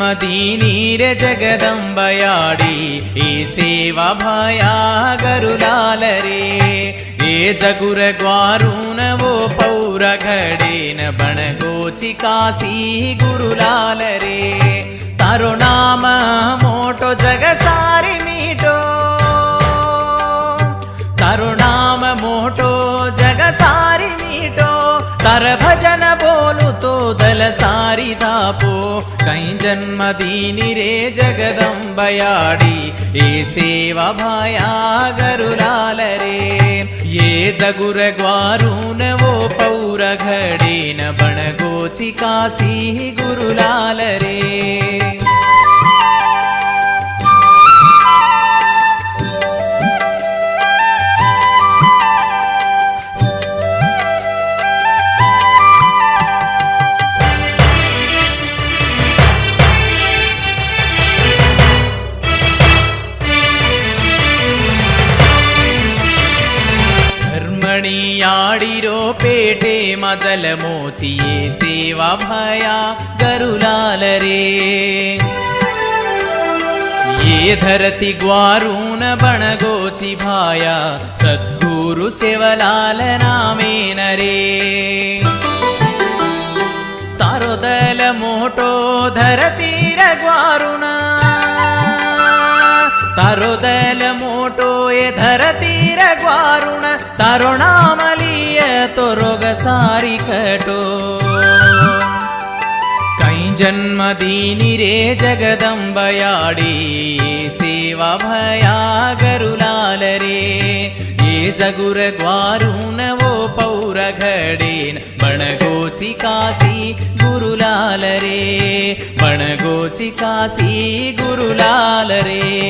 जन्मदीनी रे जगदंबयाडी ए सेवा भया गरुलाल रे ए जगुर ग्वारून वो पौर घडेन बणगोची काशी गुरुलाल रे तारो नाम मोटो जग सारी मीठो तारो नाम मोटो जग सारी मीठो तार भजन बोलू तो दल सारी धापो कहीं जन्मदीनी रे जगदंबयाडी ए सेवा भाया गरुलाल रे ये जगुर ग्वारून वो पौर घडेन बणगोची काशी गुरुलाल रे याडिरो पेटे मदल मोचिये सेवा भया गरुलाल रे ये धरती ग्वारून बणगोची भाया सद्गुरु सेवलाल नामे नरे तारो दल मोटो धरती रे ग्वारून तारो दल मोटो ये धरती रे ग्वारून तारो नाम लिये तो रोग सारी कटो कहीं जन्मदीनी रे जगदंबयाडी सेवा भया गरुलाल रे ये जगुर ग्वारून वो पौर घडेन बणगोची काशी गुरुलाल रे बणगोची काशी गुरुलाल रे